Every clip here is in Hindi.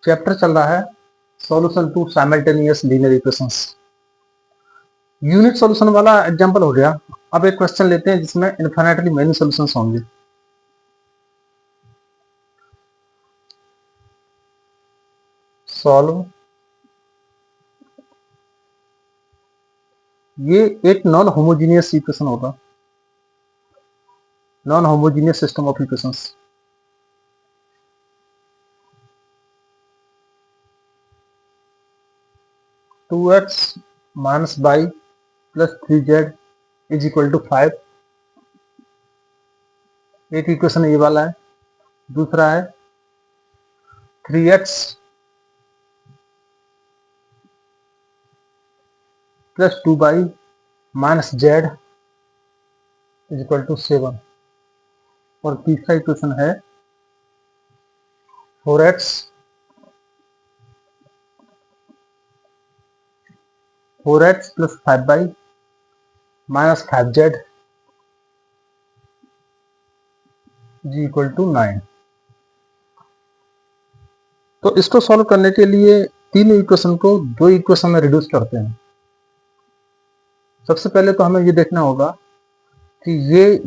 चैप्टर चल रहा है solution to simultaneous linear equations. Unit solution वाला एग्जांपल हो गया। अब एक क्वेश्चन लेते हैं जिसमें इनफिनिटली मेनी सॉल्यूशंस होंगे। सॉल्व ये एक नॉन होमोजीनियस इक्वेशन होगा, non homogeneous system of equations. Two x minus y plus 3z is equal to 5। एक इक्वेशन ये वाला है। दूसरा है 3x plus 2y minus z is equal to 7। और तीसरा इक्वेशन है 4x plus 5y minus 5z is equal to 9। तो इसको सॉल्व करने के लिए तीनों इक्वेशन को दो इक्वेशन में रिड्यूस करते हैं। सबसे पहले तो हमें ये देखना होगा कि ये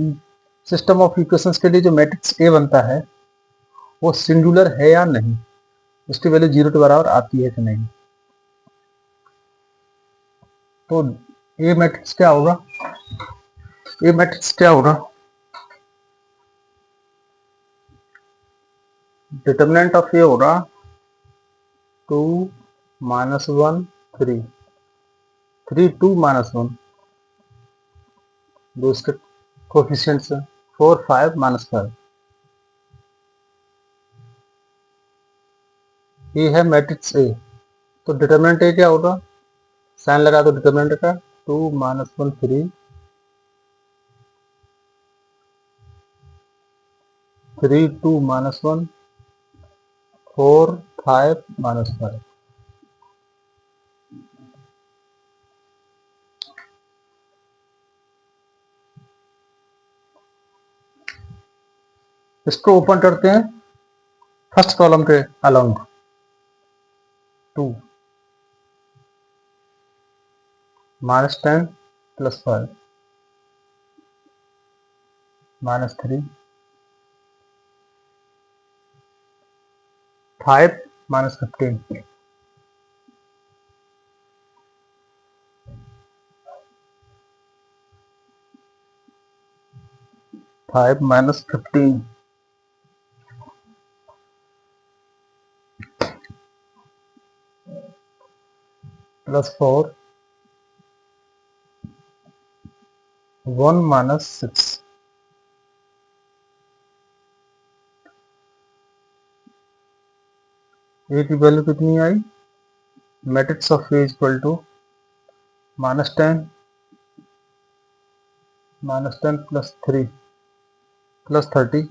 सिस्टम ऑफ इक्वेशंस के लिए जो मैट्रिक्स ए बनता है वो सिंगुलर है या नहीं, उसकी वैल्यू 0 के बराबर आती है कि नहीं। तो ए मैट्रिक्स क्या होगा, ए मैट्रिक्स क्या होगा, डिटरमिनेंट ऑफ ए होगा 2 माइनस 1 3 3 2 माइनस 1, दो इसके कोफिशिएंट्स हैं 4 5 माइनस 5। ये है मैट्रिक्स ए। तो डिटरमिनेंट ए क्या होगा, साइन लगा दो डिटरमिनेंट का 2 माइनस 1 3 3 2 माइनस 1 4 5 माइनस 5। इसको ओपन करते हैं फर्स्ट कॉलम के along 2 minus 10 plus 5 minus 3 5 minus 15 5 minus 15 plus 4 1 minus 6। A की वैल्यू कितनी आई, matrix of A equal to minus 10 plus 3 plus 30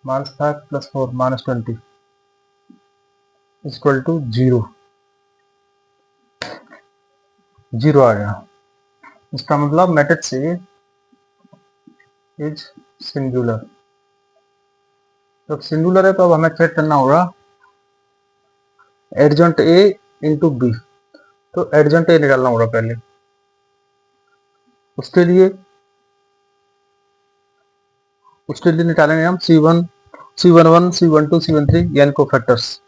minus 5 plus 4 minus 20 equal to 0 आ गया। इसका मतलब मैट्रिक्स ए इज सिंगुलर। जब सिंगुलर है तो अब हमें चेक करना होगा एडजॉइंट ए इंटू बी। तो एडजॉइंट ए निकालना होगा पहले। उसके लिए निकालेंगे हम C1 C11 C12 C13 यानी कोफैक्टर्स।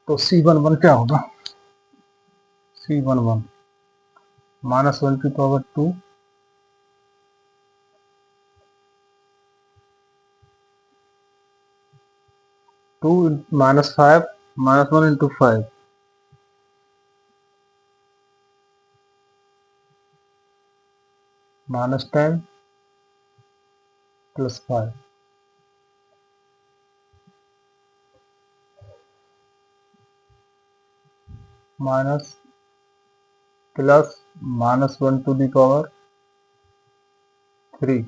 तो C11 क्या होगा, C11 माइनस 1 की power 2 2 minus 5 minus 1 into 5 minus 10 plus 5 minus plus minus 1 to the power 3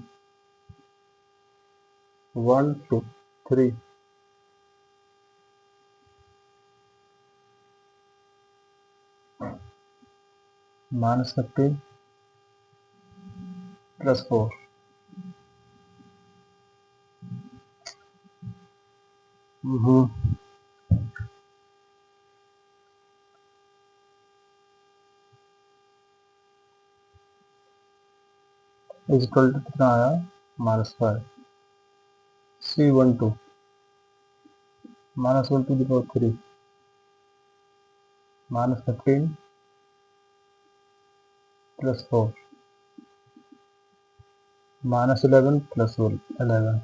1 2 3 minus 15 plus 4 is equal to कितना आया, -5 C12 -1 to the power 3 -15 plus 4 -11 plus 11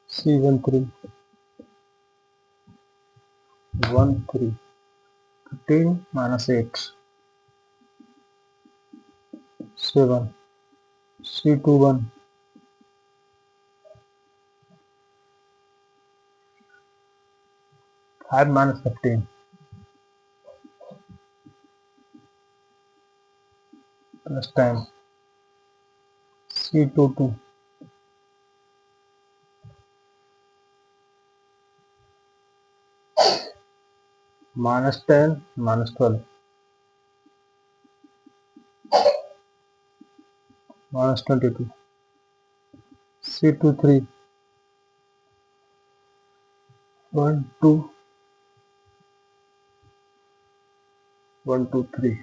C13 13 15 -8 7 C21 5 -15 plus 10 C22 -10 -12 -22 C23 1 2 1 2 3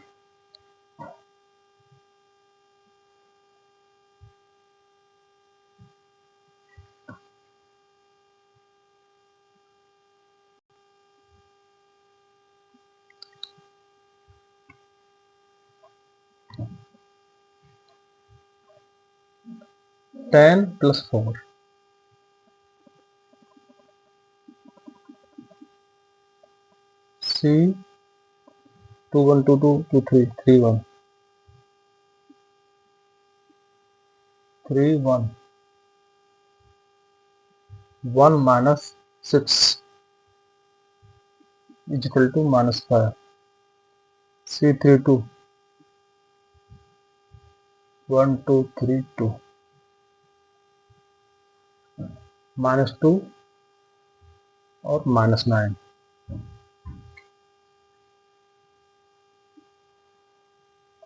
10 plus 4 C 2 1 2 2 2 3 3 1 3 1 1 minus 6 is equal to -5 C32 1 2 3 2 -2 और -9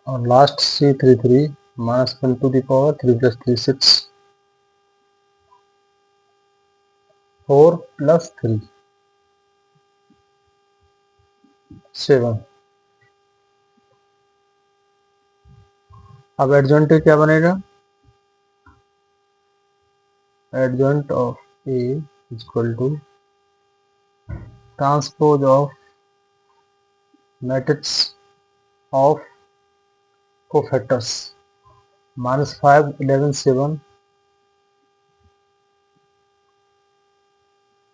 और last C33 -1 to the power 3 plus 3 6 4 plus 3 7। अब एडजॉइंट क्या बनेगा, adjoint of A is equal to transpose of matrix of cofactors -5 11 7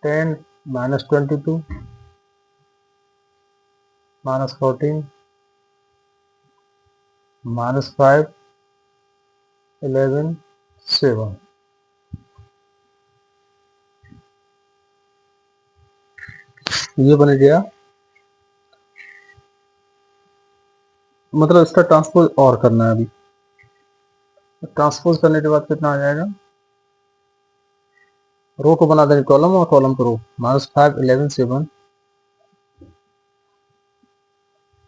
10 -22 -14 -5 11 7। ये बन गया, मतलब इसका ट्रांसपोज और करना है। अभी ट्रांसपोज करने के बाद कितना आ जाएगा, रो को बना देंगे कॉलम और कॉलम को रो -5 11 7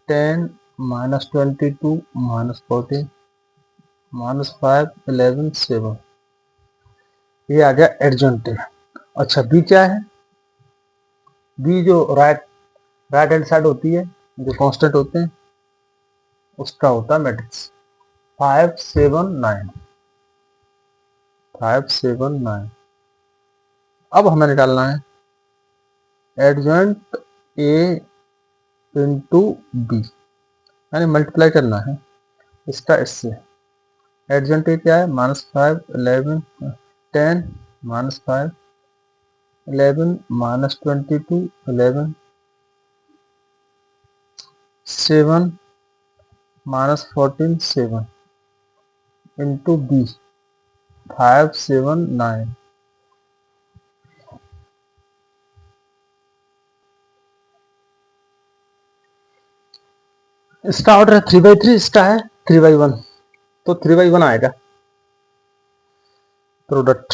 10 -22 -14 -5 11 7। ये आ गया एडजॉइंट। अच्छा बी क्या है, बी जो राइट हैंड साइड होती है, जो कांस्टेंट होते हैं, उसका होता है मैट्रिक्स 5 7 9 5 7 9। अब हमें निकालना है एडजॉइंट ए इंटू बी, यानी मल्टीप्लाई करना है इसका इससे। एडजॉइंट ए क्या है, -5 11 10 -5 11 -22 11 7 -14 7 इंटू बी 5 7 9। इसका ऑर्डर है 3/3, इसका है 3/1, तो 3/1 आएगा product.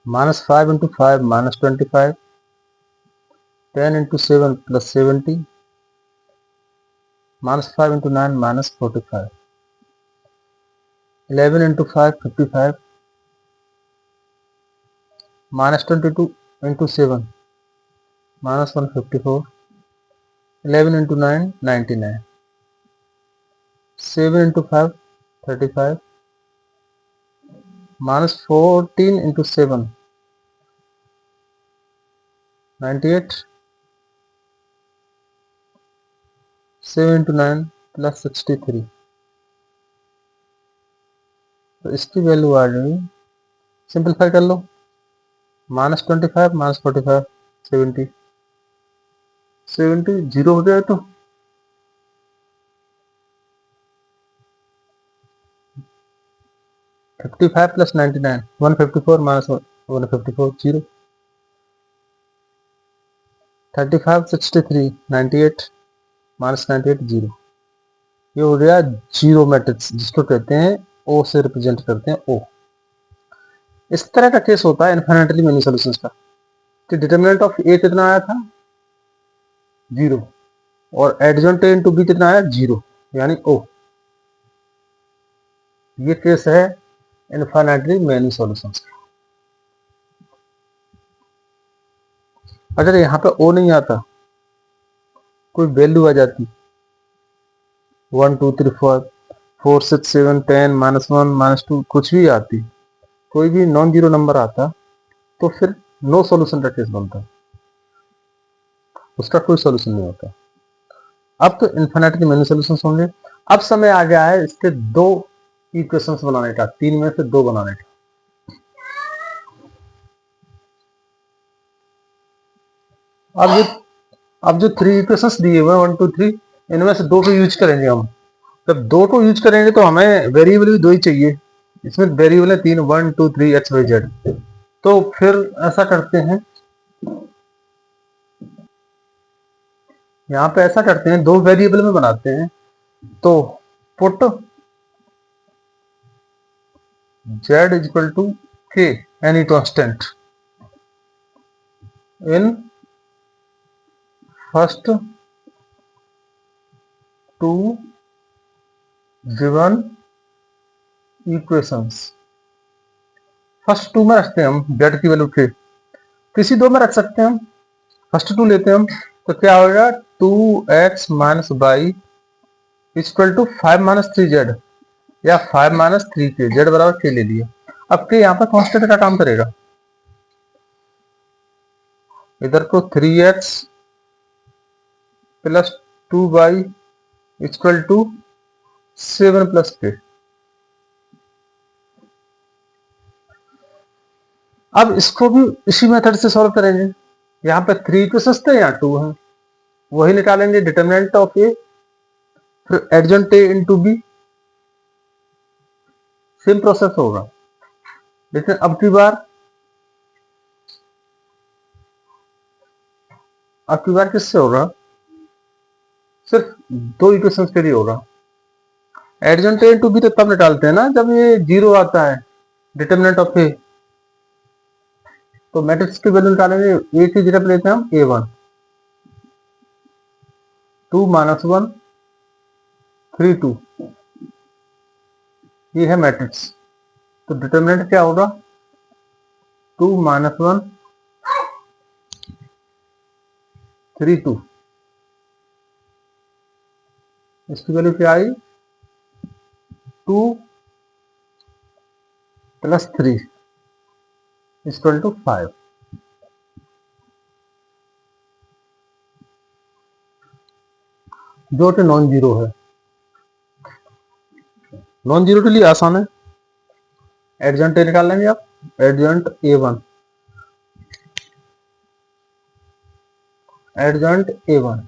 -5 × 5 -25 10 × 7 +70 -5 × 9 -45 11 × 5 55 -22 into 7 -154, 11 into 9 99, 7 into 5 35, -14 into 7 98, 7 into 9 plus 63। तो इसकी वैल्यू आ गई, सिंपलीफाई कर लो, -25 -45 70, 70 जीरो हो जाए तो 55 plus 99 154 minus 154 0, 35 63 98 minus 98 0। ये हो गया जीरो मैट्रिक्स, जिसको कहते हैं ओ से रिप्रेजेंट करते हैं ओ। इस तरह का केस होता है इनफाइनाइटली मेनी सॉल्यूशंस का कि डिटरमिनेंट ऑफ ए कितना आया था 0 और एडजॉइंट ए इनटू बी कितना आया 0 यानी ओ। ये केस है इनफाइनाइटली मेनी सॉल्यूशंस का। अगर यहाँ पे ओ नहीं आता, कोई वैल्यू आ जाती 1 2 3 4 6 7 10 -1 -2 कुछ भी आती, कोई भी नॉन जीरो नंबर आता, तो फिर नो सॉल्यूशन का केस बनता, उसका कोई सॉल्यूशन नहीं होता। अब तो इन्फिनिटी मेनी सॉल्यूशंस होंगे। अब समय आ गया है इसके दो इक्वेशंस बनाने का, तीन में से दो बनाने का। अब जो थ्री इक्वेशंस दिए हुए 1 2 3, इनमें से दो को यूज करेंगे हम। जब दो को यूज करेंगे तो हमें वेरिएबल भी दो ही चाहिए। इसमें वेरिएबल है 3 1 2 3 x y z। तो फिर ऐसा करते हैं, यहाँ पे ऐसा करते हैं, दो वेरिएबल में बनाते हैं। तो put z is equal to k any constant in first two given equations. First two में रखते हैं हम z की वैल्यू k, किसी दो में रख सकते हैं हम। फर्स्ट टू लेते हैं हम, तो क्या होगा 2x minus y equal to 5 minus 3z या 5 माइनस 3k, z बराबर k ले लिया। अब k यहाँ पर कांस्टेंट का काम करेगा, इधर को 3x plus 2y equal to 7 plus k। अब इसको भी इसी मेथड से सॉल्व करेंगे। यहाँ पे 3 इक्वेशंस थे, यहाँ 2 है, वही निकालेंगे डिटरमिनेंट ऑफ ए, फिर adjoint A into B, same process होगा। लेकिन अब की बार किससे होगा, सिर्फ दो इक्वेशंस के लिए होगा। एडजॉइंट ए इनटू बी तो तब निकालते हैं ना जब ये जीरो आता है डिटरमिनेंट ऑफ ए। तो मैट्रिक्स की वैल्यू निकालेंगे, ए की जगह पे लेते हैं हम a1 2 माइनस 1 3 2, ये है मैट्रिक्स। तो डिटरमिनेंट क्या होगा 2 माइनस 1 3 2, इसकी वैल्यू क्या आई 2 प्लस 3 इक्वल टू 5। जो कि नॉन जीरो है, नॉन जीरो के लिए आसान है। एडजॉइंट निकाल लेंगे आप, एडजॉइंट a1, एडजॉइंट a1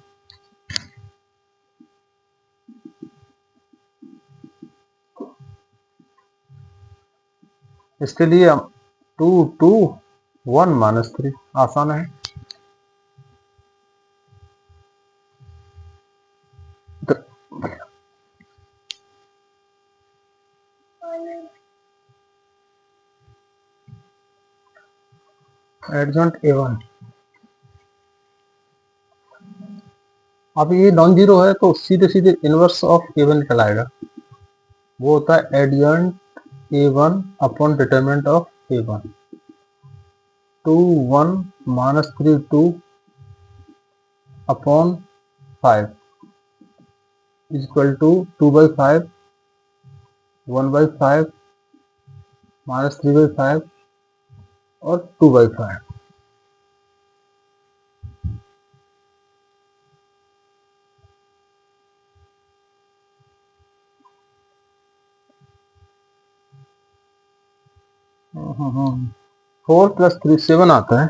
इसके लिए हम 2 2 1 माइनस 3, आसान है। एडजॉइंट a1, अब ये नॉन जीरो है तो सीधे सीधे इनवर्स ऑफ a1 निकल आएगा, वो होता है adjoint a1 upon determinant of a1। 2 1 minus 3 2 upon 5 is equal to 2/5 1/5 minus 3/5 और 2/5। फोर प्लस 3 7 आता है।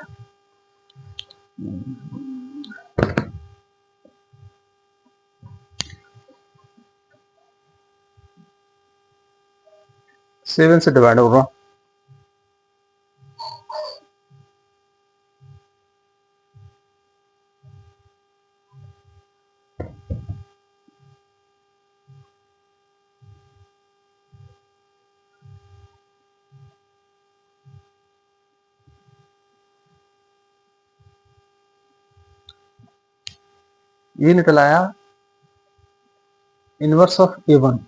सेवन से डिवाइड होगा। ये निकल आया इनवर्स ऑफ A1।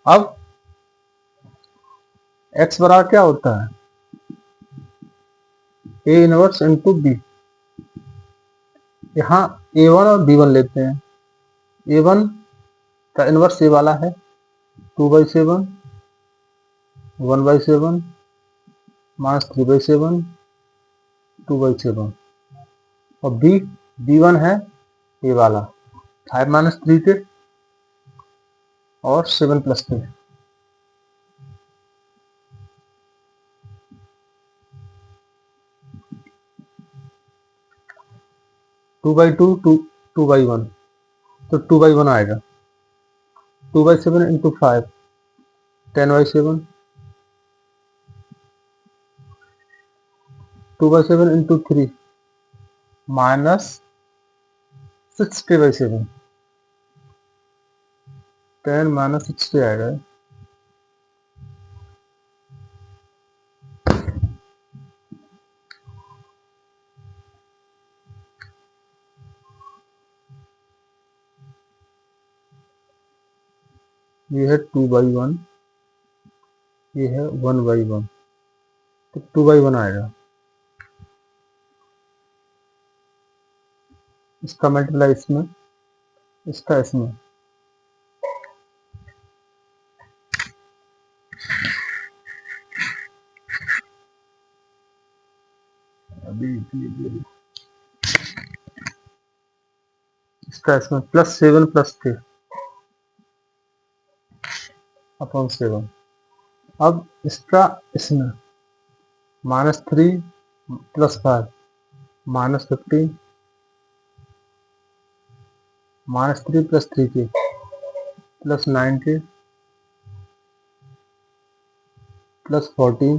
अब x बराबर क्या होता है, A इनवर्स इंटू बी। यहाँ A1 और B1 लेते हैं। A1 का इनवर्स ये वाला है 2/7 1/7 माइनस 3/7 2/7 और B1 है ये वाला 5 माइनस 3 के और 7 प्लस 3। 2/2 2/1 तो 2/1 आएगा। 2/7 इंटू 5 10/7 2/7 इंटू 3 माइनस 60/7 10 माइनस 60 आएगा। ये है 2/1 ये है 1/1 तो 2/1 आएगा। इसका मल्टीप्लाई इसमें इसका इसमें इसका इसमें प्लस 7 प्लस 3 अपॉन 7। अब इसका इसमें minus 3 plus 5 minus 15 minus 3 plus 3 के प्लस 9 के प्लस 14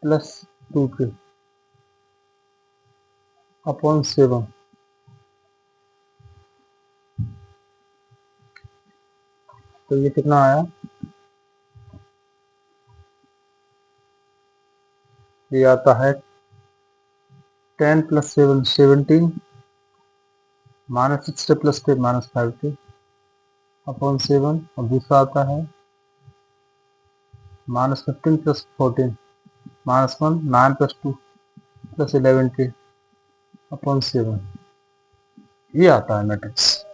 प्लस 2 के अपॉन 7। तो ये कितना आया, ये आता है 10 प्लस 7 17 माइनस 6 प्लस 3 माइनस 5 के अपॉन 7 और दूसरा आता है minus 15 plus 14 minus 1 9 plus 2 plus 11 के अपॉन 7। ये आता है मैट्रिक्स।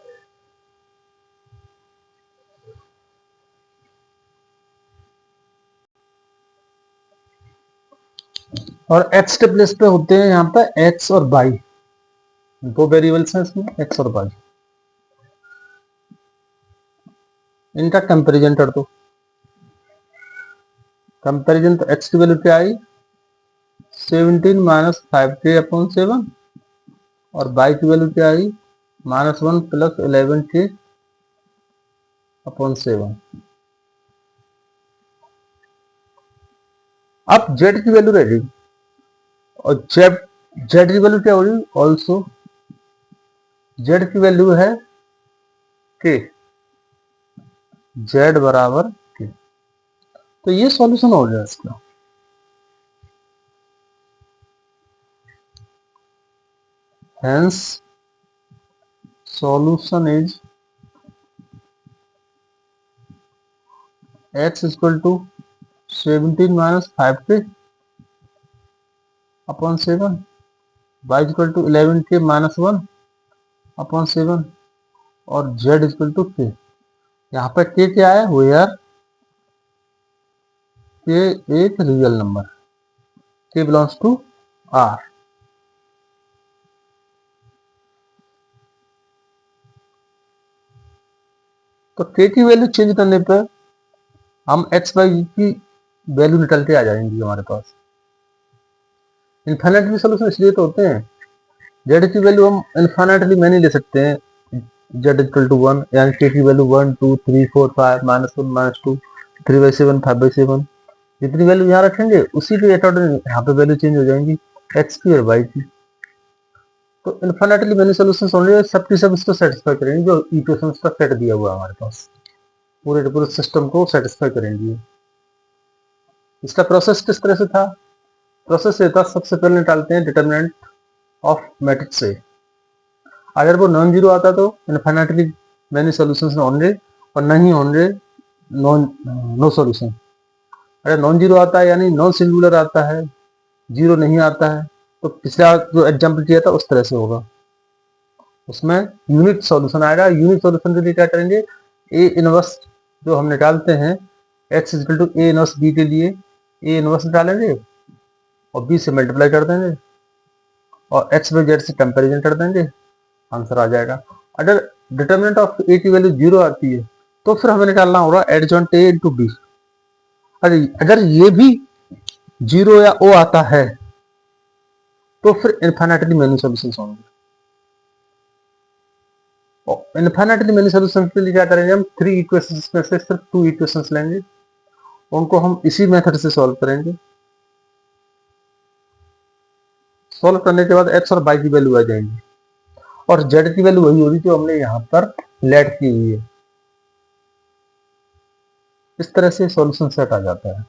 और एक्स के प्लेस पे होते हैं यहाँ पे एक्स और वाई, दो वेरिएबल्स हैं इसमें एक्स और वाई। इनका कंपैरिजन कर दो। कंपैरिजन तो एक्स की वैल्यू क्या आई 17 माइनस 5 के अपॉन 7 और वाई की वैल्यू क्या आई माइनस 1 प्लस 11 के अपॉन 7। अब जेड की वैल्यू रहेगी और जेड जेड की वैल्यू क्या होगी ऑल्सो जेड की वैल्यू है के जेड बराबर के। तो ये सॉल्यूशन हो गया इसका। Hence solution is x equal to 17 minus 5k upon 7, y equal to 11k minus 1 upon 7 और z इक्वल टू k। यहाँ पर k क्या है, वेयर k एक real number, k belongs to r। तो k की वैल्यू चेंज करने पर हम x y की वैल्यू निकल के आ जाएंगी हमारे पास। इन्फिनिटली सोल्यूशन इसलिए तो होते हैं, z की वैल्यू हम इन्फिनिटली में नहीं ले सकते हैं, z इक्वल टू 1, यानी k की वैल्यू 1 2 3 4 5 -1 -2 3/7 5/7, जितनी वैल्यू यहाँ रखेंगे उसी के अकॉर्डिंग यहाँ पे वैल्यू चेंज हो जाएंगी x की और y की। तो इन्फिनिटली मेनी सोल्यूशन होंगे, सबकी सब इसको सेटिस्फाई करेंगे, जो इक्वेशंस का सेट दिया हुआ है हमारे पास, पूरे सिस्टम को सेटिस्फाई करेंगे। इसका प्रोसेस किस तरह से था, प्रोसेस ये था, सबसे पहले निकालते हैं डिटरमिनेंट ऑफ मैट्रिक्स से। अगर वो नॉन जीरो आता तो इन्फिनिटली मेनी सॉल्यूशंस होंगे और नहीं होंगे नो सॉल्यूशन। अगर नॉन जीरो आता है यानी नॉन सिंगुलर आता है, जीरो नहीं आता है, तो पिछला जो एग्जाम्पल किया था उस तरह से होगा, उसमें यूनिट सॉल्यूशन आएगा। यूनिट सॉल्यूशन के लिए क्या करेंगे, ए इनवर्स जो हम निकालते हैं x equal to A inverse B के लिए ए इनवर्स निकालेंगे और b से मल्टीप्लाई कर देंगे और x बाई जेड से कंपेरिजन कर देंगे, आंसर आ जाएगा। अगर डिटरमिनेंट ऑफ ए की वैल्यू जीरो आती है तो फिर हमें निकालना होगा एडजॉइंट ए इंटू बी। अगर ये भी जीरो या ओ आता है तो फिर इन्फिनिटली मेनी सॉल्यूशंस होंगे। और इन्फिनिटली मेनी सॉल्यूशंस के लिए क्या करेंगे, हम 3 इक्वेशंस में से सिर्फ 2 इक्वेशंस लेंगे, उनको हम इसी मेथड से सॉल्व करेंगे। सॉल्व करने के बाद x और y की वैल्यू आ जाएंगी और z की वैल्यू वही होगी जो हमने यहाँ पर लेट की हुई है। इस तरह से सॉल्यूशन सेट आ जाता है।